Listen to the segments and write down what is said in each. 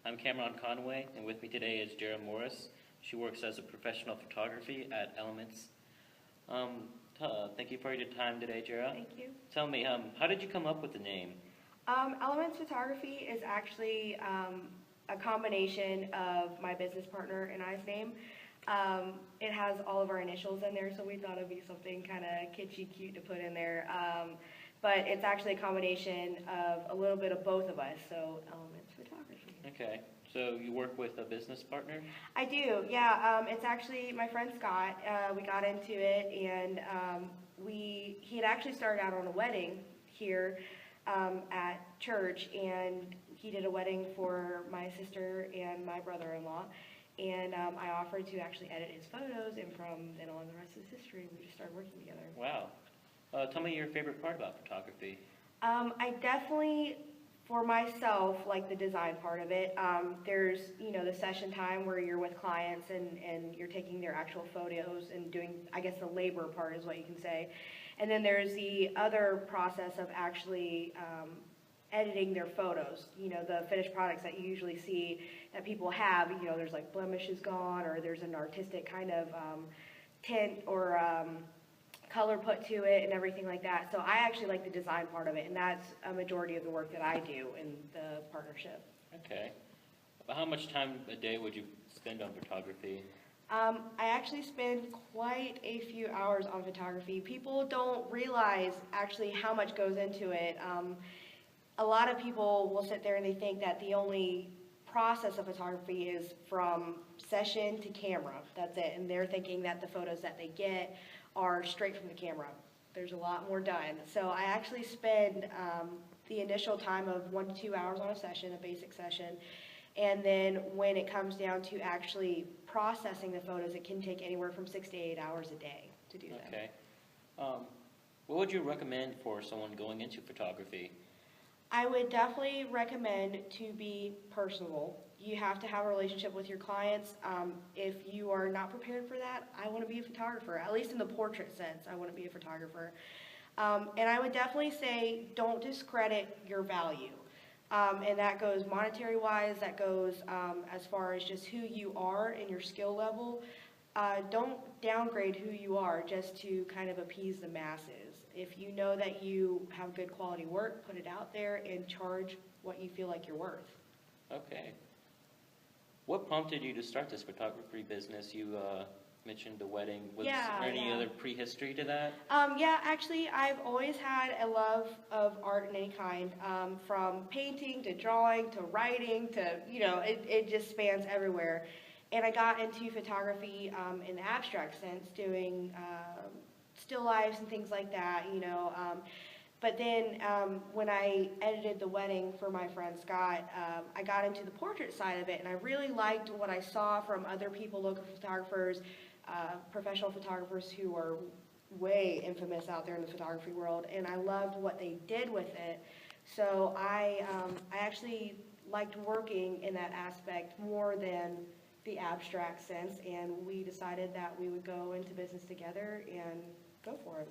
I'm Cameron Conway, and with me today is Jera Morris. She works as a professional photography at Elements. Thank you for your time today, Jera. Thank you. Tell me, how did you come up with the name? Elements Photography is actually a combination of my business partner and I's name. It has all of our initials in there, so we thought it'd be something kind of kitschy, cute to put in there. But it's actually a combination of a little bit of both of us, so Elements Photography. Okay, so you work with a business partner? I do, yeah. It's actually my friend Scott. We got into it, and he had actually started out on a wedding here at church, and he did a wedding for my sister and my brother-in-law. And I offered to actually edit his photos, and from then on, the rest is history. We just started working together. Wow. Tell me your favorite part about photography. I definitely, for myself, like the design part of it. There's, the session time where you're with clients and you're taking their actual photos and doing, I guess, the labor part is what you can say. And then there's the other process of actually editing their photos, the finished products that you usually see that people have, there's like blemishes gone, or there's an artistic kind of tint or color put to it and everything like that. So I actually like the design part of it, and that's a majority of the work that I do in the partnership. Okay. How much time a day would you spend on photography? I actually spend quite a few hours on photography. People don't realize actually how much goes into it. A lot of people will sit there and they think that the only process of photography is from session to camera. That's it. And they're thinking that the photos that they get are straight from the camera. There's a lot more done. So I actually spend the initial time of 1 to 2 hours on a session, a basic session. And then when it comes down to actually processing the photos, it can take anywhere from 6 to 8 hours a day to do that. Okay. What would you recommend for someone going into photography? I would definitely recommend to be personable. You have to have a relationship with your clients. If you are not prepared for that, I want to be a photographer, at least in the portrait sense, I want to be a photographer. And I would definitely say don't discredit your value. And that goes monetary-wise, that goes as far as just who you are and your skill level. Don't downgrade who you are just to kind of appease the masses. If you know that you have good quality work, put it out there and charge what you feel like you're worth. Okay. What prompted you to start this photography business? You mentioned the wedding. Was there any other prehistory to that? Yeah, actually, I've always had a love of art in any kind, from painting to drawing to writing to, it just spans everywhere. And I got into photography in the abstract sense, doing still lifes and things like that, But then when I edited the wedding for my friend Scott, I got into the portrait side of it, and I really liked what I saw from other people, local photographers, professional photographers who are way infamous out there in the photography world, and I loved what they did with it. So I actually liked working in that aspect more than the abstract sense, and we decided that we would go into business together and go for it.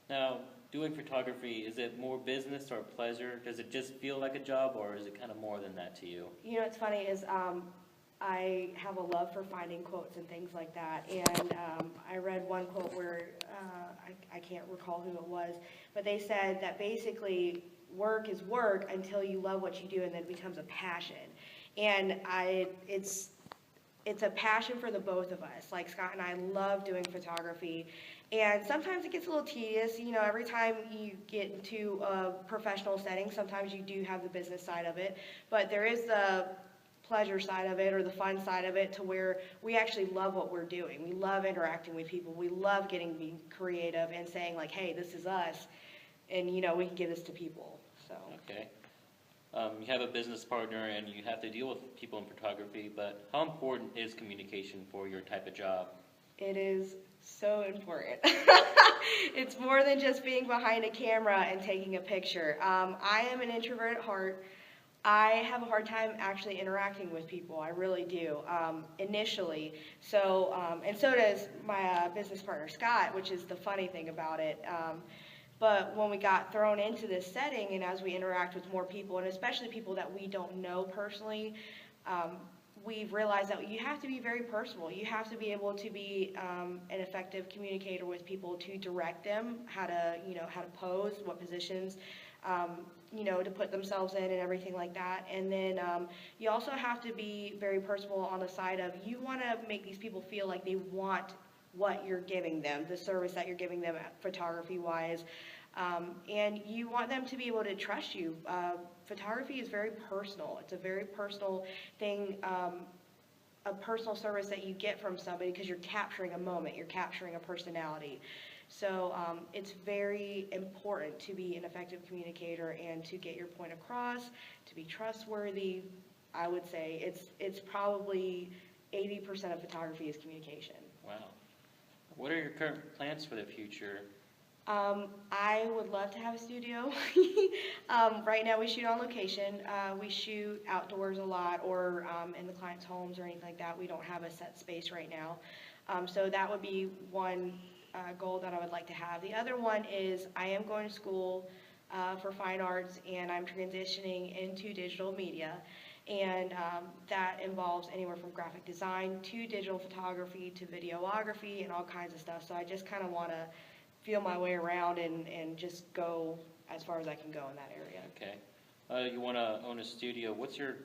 Now, doing photography, is it more business or pleasure? Does it just feel like a job, or is it kind of more than that to you? What's funny is I have a love for finding quotes and things like that, and I read one quote where I can't recall who it was, but they said that basically work is work until you love what you do, and then it becomes a passion. And it's a passion for the both of us. Like Scott and I love doing photography, and sometimes it gets a little tedious. Every time you get into a professional setting, sometimes you do have the business side of it, but there is the pleasure side of it, or the fun side of it, to where we actually love what we're doing. We love interacting with people. We love being creative and saying like, hey, this is us, and we can give this to people. So. Okay. You have a business partner and you have to deal with people in photography, but how important is communication for your type of job? It is so important. It's more than just being behind a camera and taking a picture. I am an introvert at heart. I have a hard time actually interacting with people. I really do, initially. So, and so does my business partner, Scott, which is the funny thing about it. But when we got thrown into this setting, and as we interact with more people, and especially people that we don't know personally, we've realized that you have to be very personal. You have to be able to be an effective communicator with people to direct them how to, how to pose, what positions, to put themselves in and everything like that. And then you also have to be very personal on the side of you want to make these people feel like they want what you're giving them, the service that you're giving them photography-wise. And you want them to be able to trust you. Photography is very personal. It's a very personal thing, a personal service that you get from somebody because you're capturing a moment, you're capturing a personality. So it's very important to be an effective communicator and to get your point across, to be trustworthy. I would say it's probably 80% of photography is communication. Wow. What are your current plans for the future? I would love to have a studio. Right now we shoot on location. We shoot outdoors a lot or in the client's homes or anything like that. We don't have a set space right now. So that would be one goal that I would like to have. The other one is I am going to school for fine arts and I'm transitioning into digital media. And that involves anywhere from graphic design to digital photography to videography and all kinds of stuff. So I just kind of want to feel my way around and just go as far as I can go in that area. Okay. You want to own a studio. What's your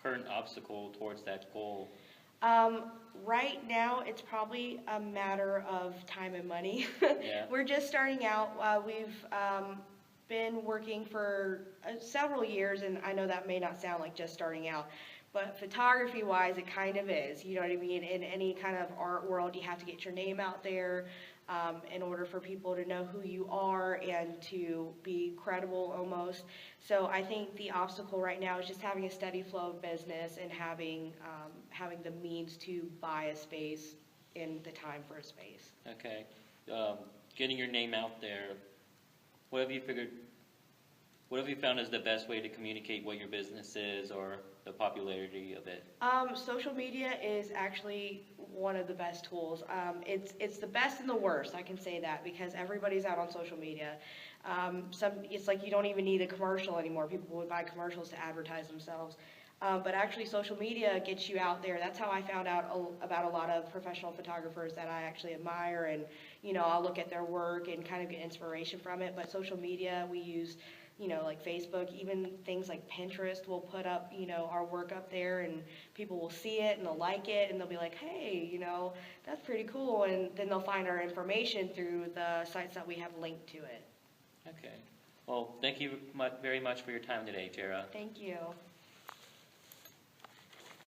current obstacle towards that goal? Right now, it's probably a matter of time and money. Yeah. We're just starting out. We've been working for several years, and I know that may not sound like just starting out, but photography-wise, it kind of is. You know what I mean? In any kind of art world, you have to get your name out there in order for people to know who you are and to be credible almost. So I think the obstacle right now is just having a steady flow of business and having the means to buy a space and the time for a space. Okay. Getting your name out there. What have you found is the best way to communicate what your business is or the popularity of it? Social media is actually one of the best tools. It's the best and the worst, I can say that, because everybody's out on social media. It's like you don't even need a commercial anymore. People would buy commercials to advertise themselves. But actually social media gets you out there. That's how I found out about a lot of professional photographers that I actually admire, and I'll look at their work and kind of get inspiration from it. But social media, we use like Facebook, even things like Pinterest, we'll put up, our work up there and people will see it and they'll like it and they'll be like, hey, that's pretty cool. And then they'll find our information through the sites that we have linked to it. Okay. Well, thank you very much for your time today, Jera. Thank you.